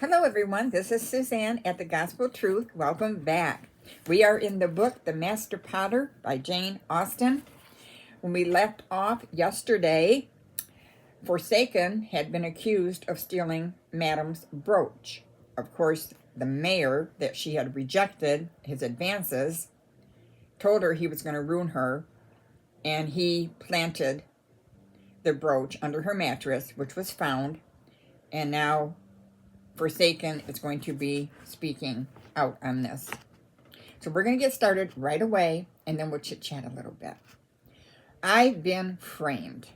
Hello, everyone. This is Suzanne at the Gospel Truth. Welcome back. We are in the book The Master Potter by Jane Austen. When we left off yesterday, Forsaken had been accused of stealing Madame's brooch. Of course, the mayor that she had rejected his advances told her he was going to ruin her, and he planted the brooch under her mattress, which was found, and now Forsaken is going to be speaking out on this. So we're going to get started right away, and then we'll chit-chat a little bit. I've been framed.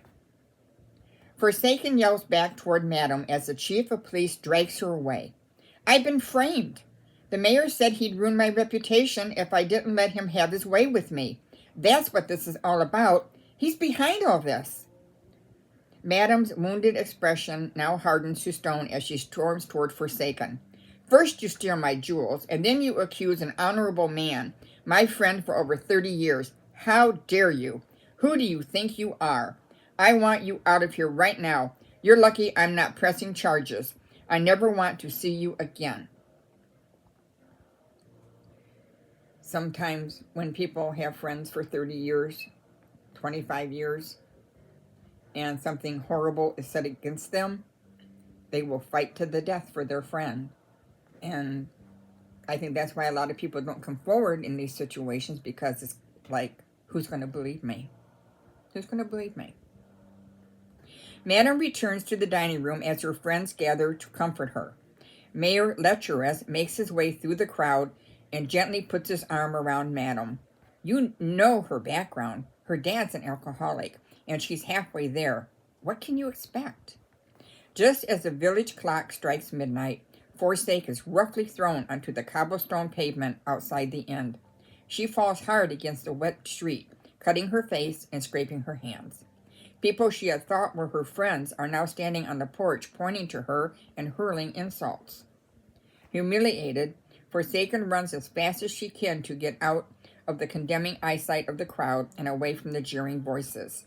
Forsaken yells back toward Madame as the chief of police drags her away. I've been framed. The mayor said he'd ruin my reputation if I didn't let him have his way with me. That's what this is all about. He's behind all this. Madame's wounded expression now hardens to stone as she storms toward Forsaken. First you steal my jewels, and then you accuse an honorable man, my friend for over 30 years. How dare you? Who do you think you are? I want you out of here right now. You're lucky I'm not pressing charges. I never want to see you again. Sometimes when people have friends for 30 years, 25 years, and something horrible is said against them, they will fight to the death for their friend. And I think that's why a lot of people don't come forward in these situations, because it's like, who's going to believe me? Who's going to believe me? Madame returns to the dining room as her friends gather to comfort her. Mayor Lecherous makes his way through the crowd and gently puts his arm around Madame. You know her background. Her dad's an alcoholic, and she's halfway there. What can you expect? Just as the village clock strikes midnight, Forsaken is roughly thrown onto the cobblestone pavement outside the inn. She falls hard against the wet street, cutting her face and scraping her hands. People she had thought were her friends are now standing on the porch, pointing to her and hurling insults. Humiliated, Forsaken runs as fast as she can to get out of the condemning eyesight of the crowd and away from the jeering voices.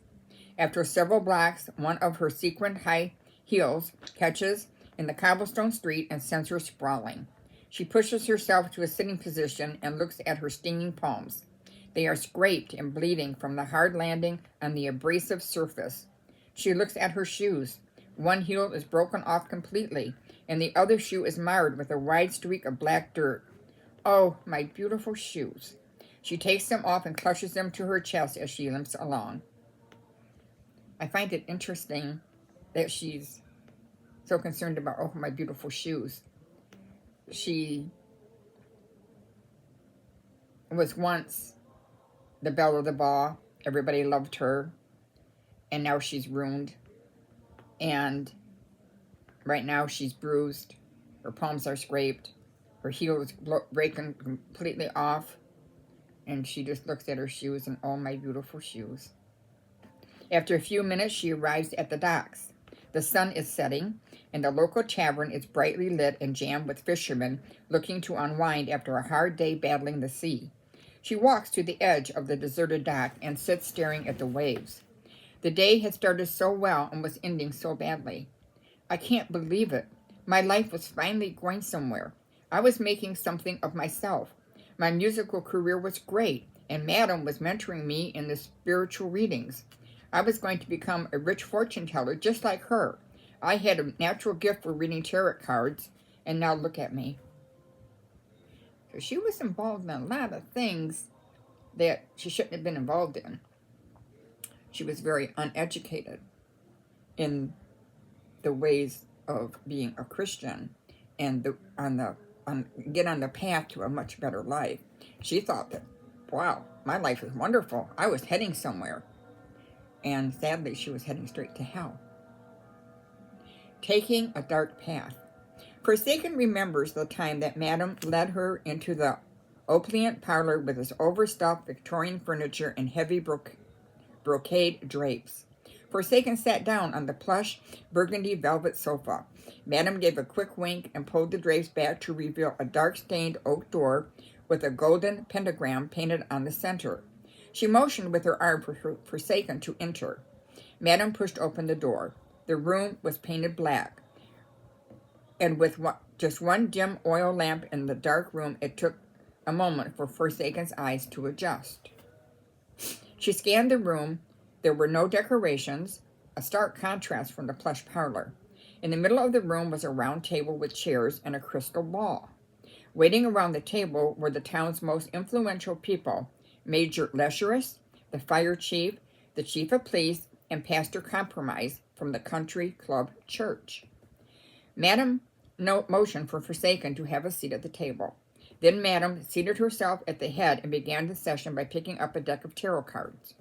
After several blocks, one of her sequined high heels catches in the cobblestone street and sends her sprawling. She pushes herself to a sitting position and looks at her stinging palms. They are scraped and bleeding from the hard landing on the abrasive surface. She looks at her shoes. One heel is broken off completely, and the other shoe is marred with a wide streak of black dirt. Oh, my beautiful shoes. She takes them off and clutches them to her chest as she limps along. I find it interesting that she's so concerned about, oh, my beautiful shoes. She was once the belle of the ball. Everybody loved her. And now she's ruined. And right now she's bruised. Her palms are scraped. Her heel is breaking completely off. And she just looks at her shoes and, oh, my beautiful shoes. After a few minutes, she arrives at the docks. The sun is setting, and the local tavern is brightly lit and jammed with fishermen looking to unwind after a hard day battling the sea. She walks to the edge of the deserted dock and sits staring at the waves. The day had started so well and was ending so badly. I can't believe it. My life was finally going somewhere. I was making something of myself. My musical career was great, and Madame was mentoring me in the spiritual readings. I was going to become a rich fortune teller just like her. I had a natural gift for reading tarot cards, and now look at me. So she was involved in a lot of things that she shouldn't have been involved in. She was very uneducated in the ways of being a Christian and get on the path to a much better life. She thought that, wow, my life is wonderful. I was heading somewhere. And sadly, she was heading straight to hell. Taking a dark path. Forsaken remembers the time that Madame led her into the opulent parlor with its overstuffed Victorian furniture and heavy brocade drapes. Forsaken sat down on the plush burgundy velvet sofa. Madame gave a quick wink and pulled the drapes back to reveal a dark-stained oak door with a golden pentagram painted on the center. She motioned with her arm for Forsaken to enter. Madame pushed open the door. The room was painted black. and with just one dim oil lamp in the dark room, it took a moment for Forsaken's eyes to adjust. She scanned the room. There were no decorations, a stark contrast from the plush parlor. In the middle of the room was a round table with chairs and a crystal ball. Waiting around the table were the town's most influential people, Major Lesherus, the fire chief, the chief of police, and Pastor Compromise from the country club church. Madam motioned for Forsaken to have a seat at the table. Then Madam seated herself at the head and began the session by picking up a deck of tarot cards.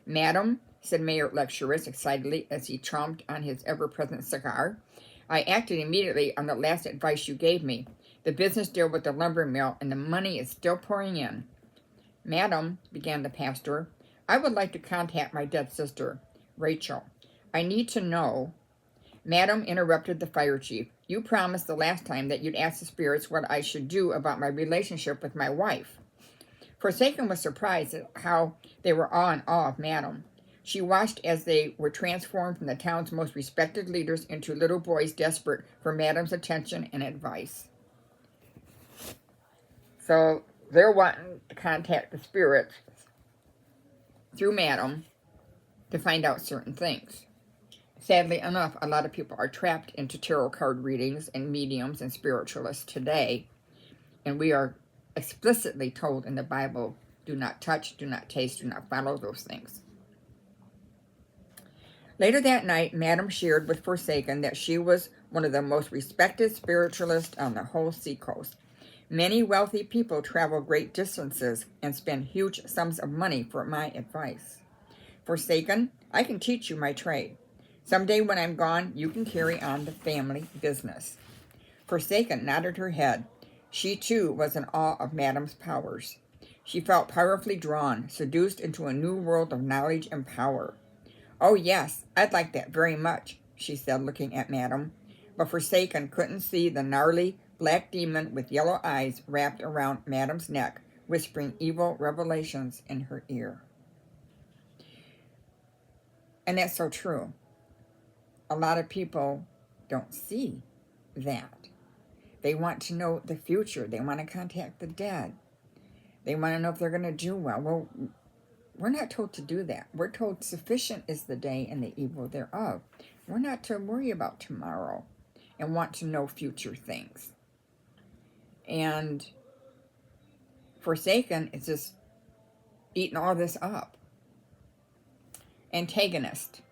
Madam, said Mayor Lesherus excitedly as he chomped on his ever-present cigar, I acted immediately on the last advice you gave me. The business deal with the lumber mill, and the money is still pouring in. Madam, began the pastor, I would like to contact my dead sister, Rachel. I need to know. Madam, interrupted the fire chief, you promised the last time that you'd ask the spirits what I should do about my relationship with my wife. Forsaken was surprised at how they were all in awe of Madam. She watched as they were transformed from the town's most respected leaders into little boys desperate for Madam's attention and advice. So they're wanting to contact the spirits through Madam to find out certain things. Sadly enough, a lot of people are trapped into tarot card readings and mediums and spiritualists today, and we are explicitly told in the Bible, do not touch, do not taste, do not follow those things. Later that night, Madam shared with Forsaken that she was one of the most respected spiritualists on the whole seacoast. Many wealthy people travel great distances and spend huge sums of money for my advice. Forsaken, I can teach you my trade. Someday when I'm gone, you can carry on the family business. Forsaken nodded her head. She, too, was in awe of Madam's powers. She felt powerfully drawn, seduced into a new world of knowledge and power. Oh, yes, I'd like that very much, she said, looking at Madam. But Forsaken couldn't see the gnarly black demon with yellow eyes wrapped around Madam's neck, whispering evil revelations in her ear. And that's so true. A lot of people don't see that. They want to know the future. They want to contact the dead. They want to know if they're going to do well. Well, we're not told to do that. We're told sufficient is the day and the evil thereof. We're not to worry about tomorrow and want to know future things. And Forsaken is just eating all this up. Antagonist.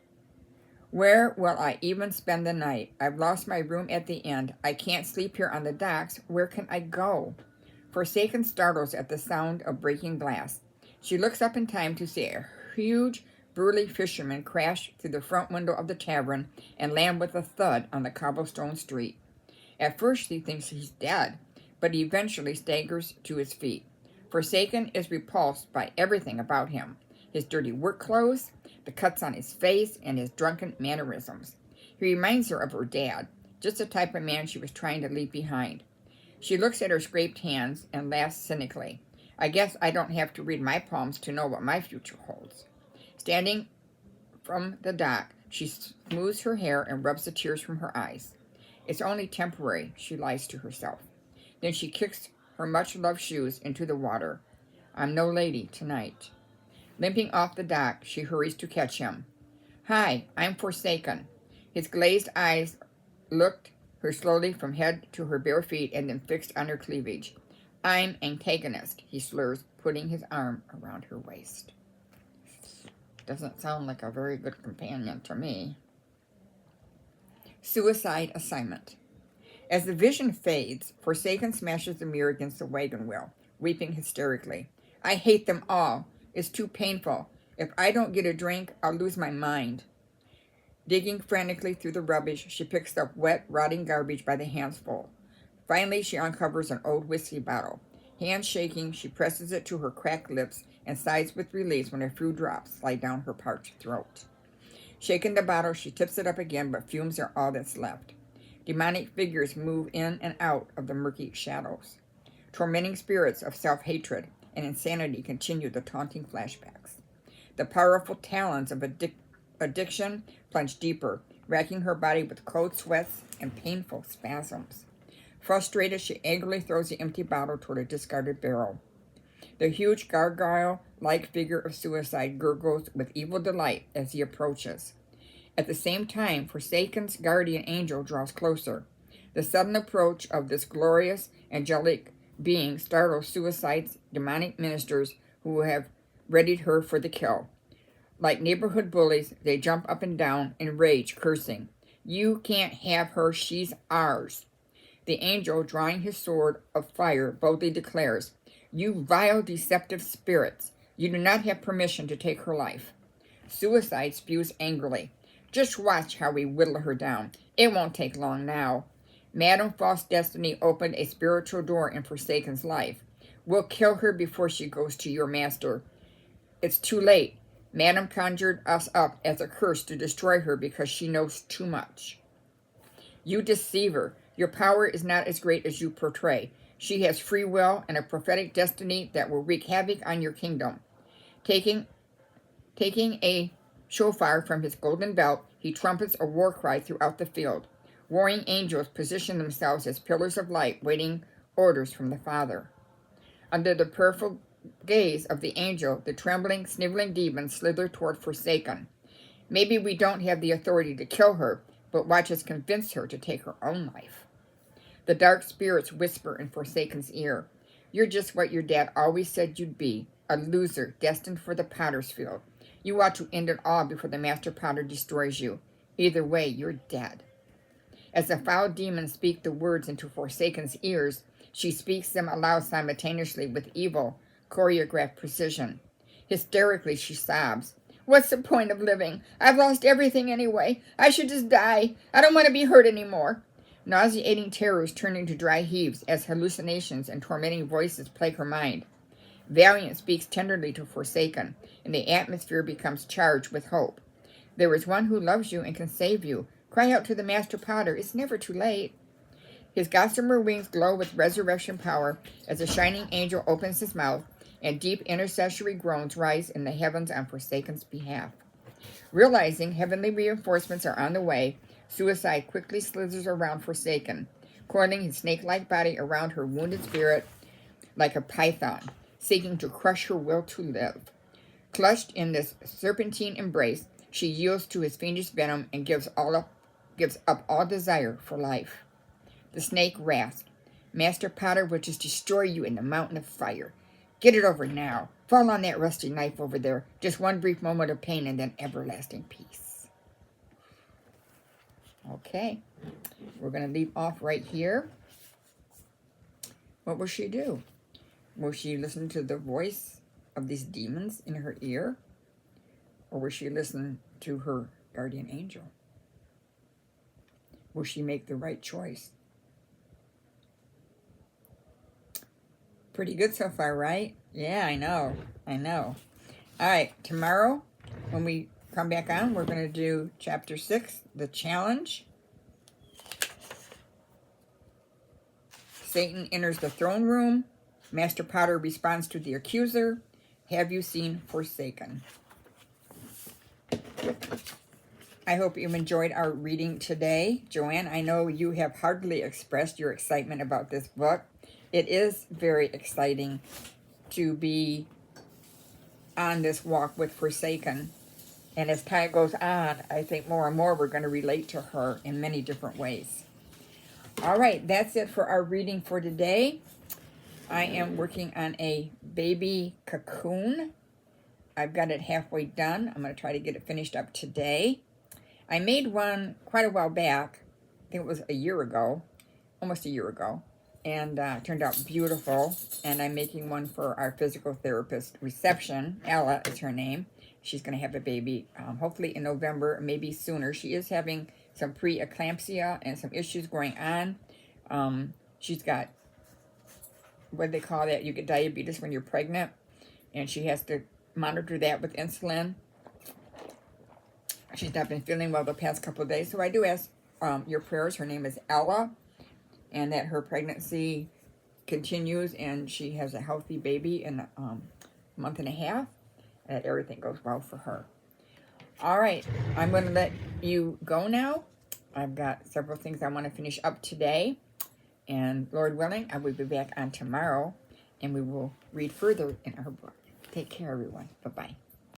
Where will I even spend the night? I've lost my room at the inn. I can't sleep here on the docks. Where can I go? Forsaken startles at the sound of breaking glass. She looks up in time to see a huge, burly fisherman crash through the front window of the tavern and land with a thud on the cobblestone street. At first she thinks he's dead, but he eventually staggers to his feet. Forsaken is repulsed by everything about him. His dirty work clothes, the cuts on his face, and his drunken mannerisms. He reminds her of her dad, just the type of man she was trying to leave behind. She looks at her scraped hands and laughs cynically. I guess I don't have to read my palms to know what my future holds. Standing from the dock, she smooths her hair and rubs the tears from her eyes. It's only temporary, she lies to herself. Then she kicks her much-loved shoes into the water. I'm no lady tonight. Limping off the dock, she hurries to catch him. Hi, I'm Forsaken. His glazed eyes looked her slowly from head to her bare feet and then fixed on her cleavage. I'm Antagonist, he slurs, putting his arm around her waist. Doesn't sound like a very good companion to me. Suicide assignment. As the vision fades, Forsaken smashes the mirror against the wagon wheel, weeping hysterically. I hate them all. It's too painful. If I don't get a drink, I'll lose my mind. Digging frantically through the rubbish, she picks up wet, rotting garbage by the handful. Finally, she uncovers an old whiskey bottle. Hands shaking, she presses it to her cracked lips and sighs with relief when a few drops slide down her parched throat. Shaking the bottle, she tips it up again, but fumes are all that's left. Demonic figures move in and out of the murky shadows. Tormenting spirits of self-hatred and insanity continue the taunting flashbacks. The powerful talons of addiction plunge deeper, racking her body with cold sweats and painful spasms. Frustrated, she angrily throws the empty bottle toward a discarded barrel. The huge gargoyle-like figure of Suicide gurgles with evil delight as he approaches. At the same time, Forsaken's guardian angel draws closer. The sudden approach of this glorious, angelic being startles Suicide's demonic ministers who have readied her for the kill. Like neighborhood bullies, they jump up and down in rage, cursing. You can't have her, she's ours. The angel, drawing his sword of fire, boldly declares, You vile, deceptive spirits, you do not have permission to take her life. Suicide spews angrily. Just watch how we whittle her down. It won't take long now. Madame False Destiny opened a spiritual door in Forsaken's life. We'll kill her before she goes to your master. It's too late. Madame conjured us up as a curse to destroy her because she knows too much. You deceiver. Your power is not as great as you portray. She has free will and a prophetic destiny that will wreak havoc on your kingdom. Taking a shofar from his golden belt, he trumpets a war cry throughout the field. Warring angels position themselves as pillars of light, waiting orders from the Father. Under the prayerful gaze of the angel, the trembling, sniveling demons slither toward Forsaken. Maybe we don't have the authority to kill her, but watch us convince her to take her own life. The dark spirits whisper in Forsaken's ear. You're just what your dad always said you'd be, a loser destined for the potter's field. You ought to end it all before the master potter destroys you. Either way, you're dead. As the foul demons speak the words into Forsaken's ears, she speaks them aloud simultaneously with evil, choreographed precision. Hysterically, she sobs. What's the point of living? I've lost everything anyway. I should just die. I don't want to be hurt anymore. Nauseating terrors turn into dry heaves as hallucinations and tormenting voices plague her mind. Valiant speaks tenderly to Forsaken, and the atmosphere becomes charged with hope. There is one who loves you and can save you. Cry out to the Master Potter. It's never too late. His gossamer wings glow with resurrection power as a shining angel opens his mouth, and deep intercessory groans rise in the heavens on Forsaken's behalf. Realizing heavenly reinforcements are on the way, Suicide quickly slithers around Forsaken, coiling his snake-like body around her wounded spirit like a python, seeking to crush her will to live. Clutched in this serpentine embrace, she yields to his fiendish venom and gives up all desire for life. The snake rasped. Master Potter will just destroy you in the mountain of fire. Get it over now. Fall on that rusty knife over there. Just one brief moment of pain and then everlasting peace. Okay. We're going to leave off right here. What will she do? Will she listen to the voice of these demons in her ear? Or will she listen to her guardian angel? Will she make the right choice? Pretty good so far, right? Yeah, I know. All right, tomorrow when we come back on, we're going to do Chapter 6, The Challenge. Satan enters the throne room. Master Potter responds to the accuser. Have you seen Forsaken? I hope you've enjoyed our reading today. Joanne, I know you have hardly expressed your excitement about this book. It is very exciting to be on this walk with Forsaken. And as time goes on, I think more and more we're going to relate to her in many different ways. All right, that's it for our reading for today. I am working on a baby cocoon. I've got it halfway done. I'm going to try to get it finished up today. I made one quite a while back. I think it was a year ago, almost a year ago. And turned out beautiful. And I'm making one for our physical therapist reception. Ella is her name. She's going to have a baby hopefully in November, maybe sooner. She is having some preeclampsia and some issues going on. She's got, what do they call that? You get diabetes when you're pregnant. And she has to monitor that with insulin. She's not been feeling well the past couple of days. So I do ask your prayers. Her name is Ella. And that her pregnancy continues and she has a healthy baby in a month and a half. And that everything goes well for her. All right, I'm going to let you go now. I've got several things I want to finish up today. And Lord willing, I will be back on tomorrow, and we will read further in our book. Take care, everyone. Bye-bye.